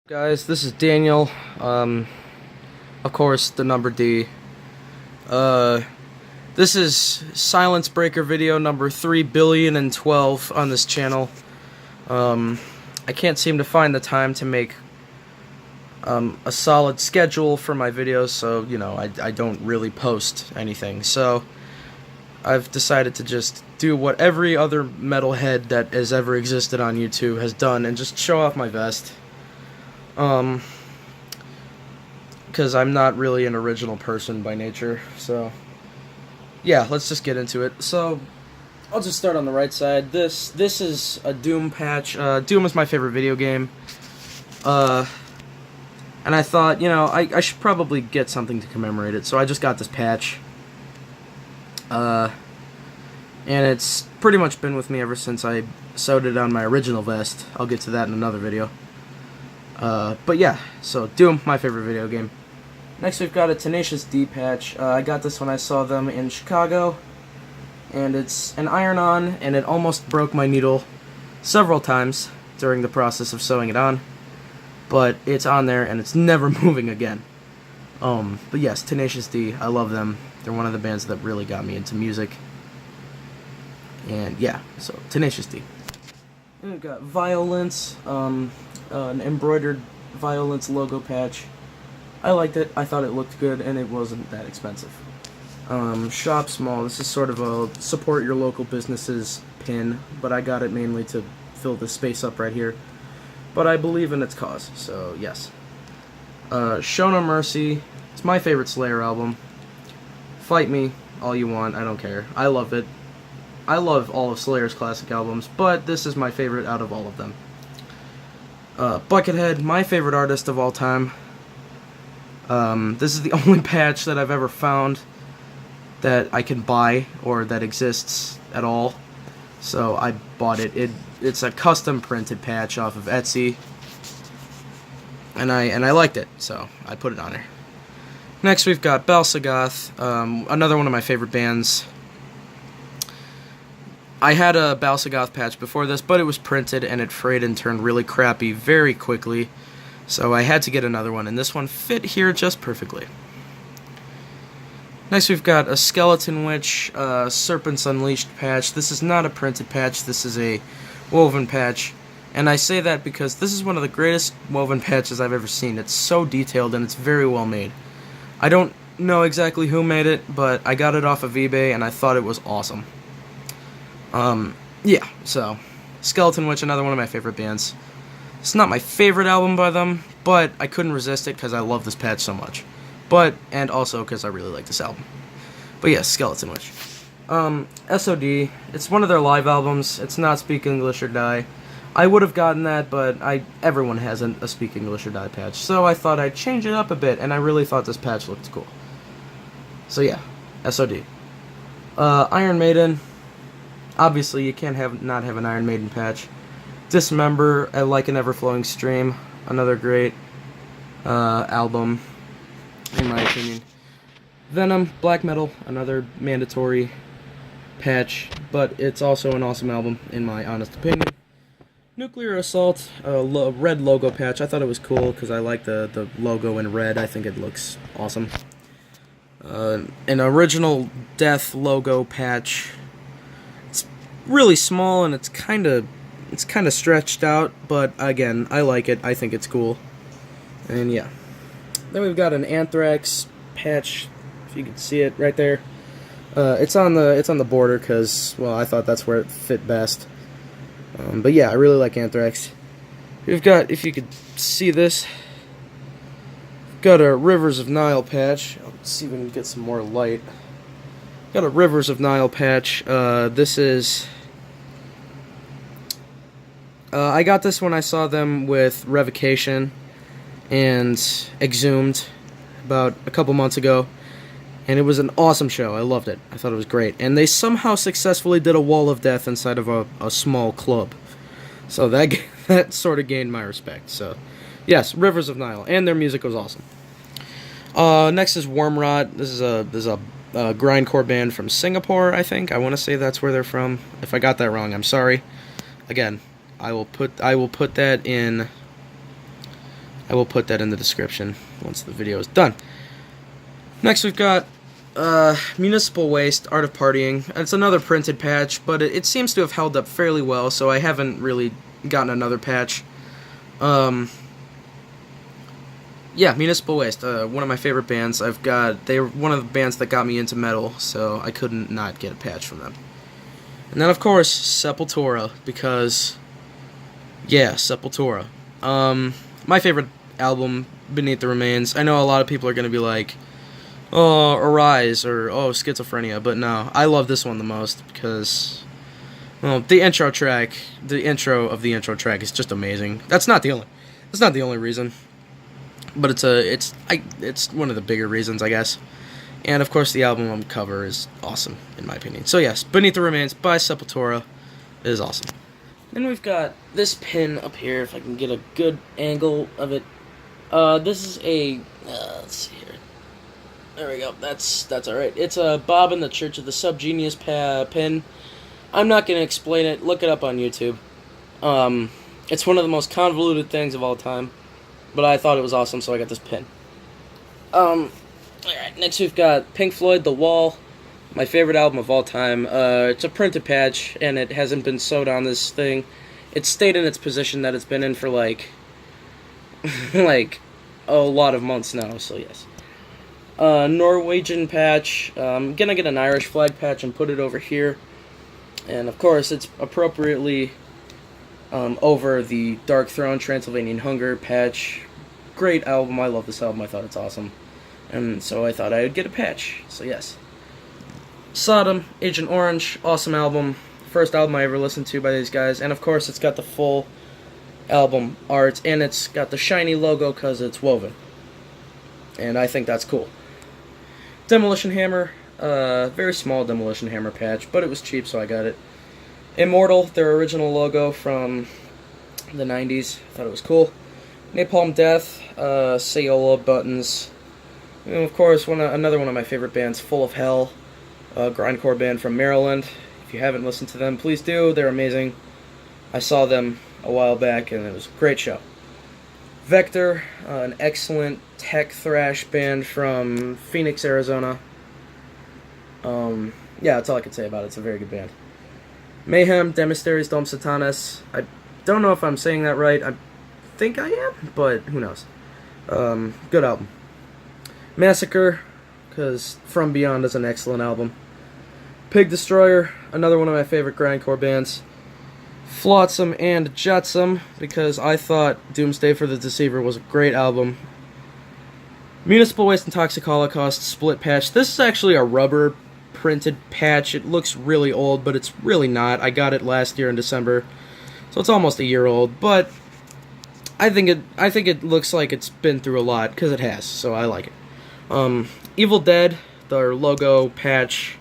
Guys, this is Daniel. Of course, the number D. This is Silence Breaker video number 3,012,000,012 on this channel. I can't seem to find the time to make a solid schedule for my videos, so you know I don't really post anything. So I've decided to just do what every other metalhead that has ever existed on YouTube has done and just show off my vest. Because I'm not really an original person by nature, so yeah, let's just get into it. So I'll just start on the right side. This is a Doom patch. Doom is my favorite video game, and I thought, you know, I should probably get something to commemorate it, so I just got this patch, and it's pretty much been with me ever since I sewed it on my original vest. I'll get to that in another video. But yeah, so Doom, my favorite video game. Next we've got a Tenacious D patch. I got this when I saw them in Chicago, and it's an iron-on, and it almost broke my needle several times during the process of sewing it on, but it's on there and it's never moving again. But yes, Tenacious D, I love them. They're one of the bands that really got me into music. And yeah, so Tenacious D. And we've got Violence, an embroidered Violence logo patch. I liked it, I thought it looked good, and it wasn't that expensive. Shop Small, this is sort of a support your local businesses pin, but I got it mainly to fill the space up right here. But I believe in its cause, so yes. Show No Mercy, it's my favorite Slayer album. Fight me all you want, I don't care. I love it. I love all of Slayer's classic albums, but this is my favorite out of all of them. Buckethead, my favorite artist of all time. This is the only patch that I've ever found that I can buy or that exists at all, so I bought it. It's a custom printed patch off of Etsy, and I liked it, so I put it on there. Next we've got Balsagoth, another one of my favorite bands. I had a Balsagoth patch before this, but it was printed and it frayed and turned really crappy very quickly, so I had to get another one, and this one fit here just perfectly. Next we've got a Skeleton Witch Serpents Unleashed patch. This is not a printed patch, this is a woven patch, and I say that because this is one of the greatest woven patches I've ever seen. It's so detailed and it's very well made. I don't know exactly who made it, but I got it off of eBay and I thought it was awesome. Yeah, so Skeleton Witch, another one of my favorite bands. It's not my favorite album by them, but I couldn't resist it because I love this patch so much. And also because I really like this album. But yeah, Skeleton Witch. SOD, it's one of their live albums. It's not Speak English or Die. I would have gotten that, but everyone has a Speak English or Die patch, so I thought I'd change it up a bit, and I really thought this patch looked cool. So yeah, SOD. Iron Maiden. Obviously, you can't not have an Iron Maiden patch. Dismember, Like an Ever-Flowing Stream, another great album, in my opinion. Venom, Black Metal, another mandatory patch, but it's also an awesome album, in my honest opinion. Nuclear Assault, red logo patch. I thought it was cool because I like the logo in red. I think it looks awesome. An original Death logo patch. Really small and it's kind of stretched out, but again, I like it. I think it's cool. And yeah. Then we've got an Anthrax patch, if you can see it right there. It's on the border cuz, well, I thought that's where it fit best. But yeah, I really like Anthrax. We've got, if you could see this, we've got a Rivers of Nile patch. Let's see if we can get some more light. Got a Rivers of Nile patch. This is... I got this when I saw them with Revocation and Exhumed about a couple months ago, and it was an awesome show. I loved it. I thought it was great. And they somehow successfully did a Wall of Death inside of a small club. So that sort of gained my respect. So, yes, Rivers of Nile. And their music was awesome. Next is Wormrot. This is a grindcore band from Singapore, I think. I want to say that's where they're from. If I got that wrong, I'm sorry. Again, I will put that in I will put that in the description once the video is done. Next we've got Municipal Waste, Art of Partying. It's another printed patch, but it seems to have held up fairly well, so I haven't really gotten another patch. Yeah, Municipal Waste, one of my favorite bands. They're one of the bands that got me into metal, so I couldn't not get a patch from them. And then, of course, Sepultura, because, yeah, Sepultura. My favorite album, Beneath the Remains. I know a lot of people are going to be like, oh, Arise, or, oh, Schizophrenia, but no, I love this one the most, because, well, the intro of the intro track is just amazing. That's not the only reason, but it's one of the bigger reasons, I guess. And, of course, the album cover is awesome, in my opinion. So, yes, Beneath the Remains by Sepultura is awesome. Then we've got this pin up here, if I can get a good angle of it. This is a, let's see here. There we go, that's alright. It's a Bob in the Church of the Subgenius pin. I'm not going to explain it, look it up on YouTube. It's one of the most convoluted things of all time, but I thought it was awesome, so I got this pin. Alright, next we've got Pink Floyd, The Wall, my favorite album of all time. It's a printed patch, and it hasn't been sewed on this thing. It's stayed in its position that it's been in for, like a lot of months now, so yes. Norwegian patch. I'm gonna get an Irish flag patch and put it over here. And, of course, it's appropriately over the Dark Throne Transylvanian Hunger patch. Great album. I love this album. I thought it's awesome. And so I thought I would get a patch. So, yes. Sodom, Agent Orange. Awesome album. First album I ever listened to by these guys. And, of course, it's got the full album art. And it's got the shiny logo because it's woven. And I think that's cool. Demolition Hammer. Very small Demolition Hammer patch, but it was cheap, so I got it. Immortal, their original logo from the 90s. Thought it was cool. Napalm Death, Sayola buttons. And of course, another one of my favorite bands, Full of Hell, a grindcore band from Maryland. If you haven't listened to them, please do. They're amazing. I saw them a while back, and it was a great show. Vector, an excellent tech thrash band from Phoenix, Arizona. Yeah, that's all I can say about it. It's a very good band. Mayhem, Demisteries Dom Satanas. I don't know if I'm saying that right. I think I am, but who knows. Good album. Massacre, because From Beyond is an excellent album. Pig Destroyer, another one of my favorite grindcore bands. Flotsam and Jetsam, because I thought Doomsday for the Deceiver was a great album. Municipal Waste and Toxic Holocaust split patch. This is actually a rubber printed patch. It looks really old, but it's really not. I got it last year in December, so it's almost a year old, but I think it looks like it's been through a lot, because it has, so I like it. Evil Dead, their logo patch.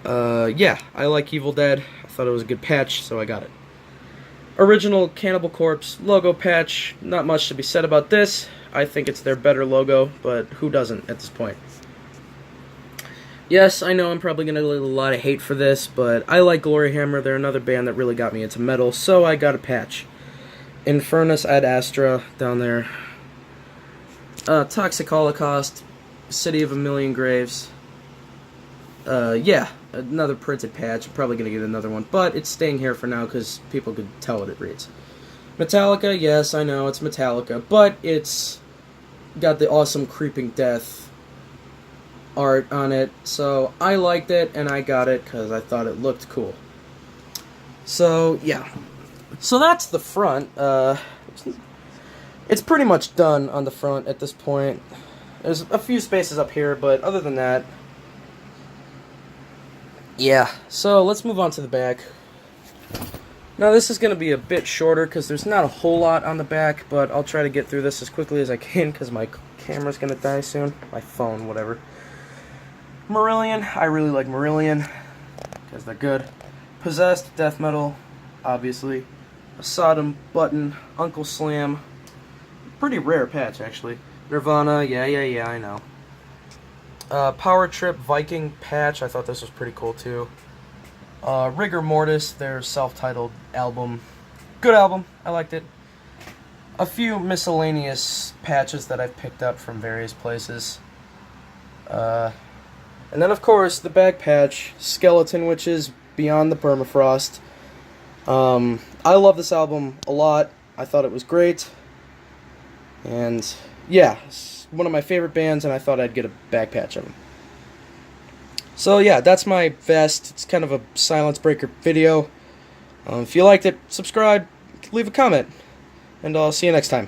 Yeah, I like Evil Dead. I thought it was a good patch, so I got it. Original Cannibal Corpse logo patch. Not much to be said about this. I think it's their better logo, but who doesn't at this point? Yes, I know I'm probably going to get a lot of hate for this, but I like Glory Hammer. They're another band that really got me into metal, so I got a patch. Infernus Ad Astra down there. Toxic Holocaust, City of a Million Graves. Yeah, another printed patch. I'm probably going to get another one, but it's staying here for now because people could tell what it reads. Metallica, yes, I know, it's Metallica, but it's got the awesome Creeping Death art on it, so I liked it, and I got it because I thought it looked cool. So, yeah. So that's the front. It's pretty much done on the front at this point. There's a few spaces up here, but other than that, yeah. So let's move on to the back. Now this is going to be a bit shorter because there's not a whole lot on the back, but I'll try to get through this as quickly as I can because my camera's going to die soon. My phone, whatever. Marillion, I really like Marillion because they're good. Possessed, death metal, obviously. A Sodom, Button, Uncle Slam. Pretty rare patch, actually. Nirvana, yeah, I know. Power Trip, Viking patch, I thought this was pretty cool too. Rigor Mortis, their self-titled album. Good album, I liked it. a few miscellaneous patches that I've picked up from various places. And then, of course, the back patch, Skeleton Witches Beyond the Permafrost. I love this album a lot. I thought it was great. And, yeah, it's one of my favorite bands, and I thought I'd get a back patch of them. So, yeah, that's my vest. It's kind of a silence breaker video. If you liked it, subscribe, leave a comment, and I'll see you next time.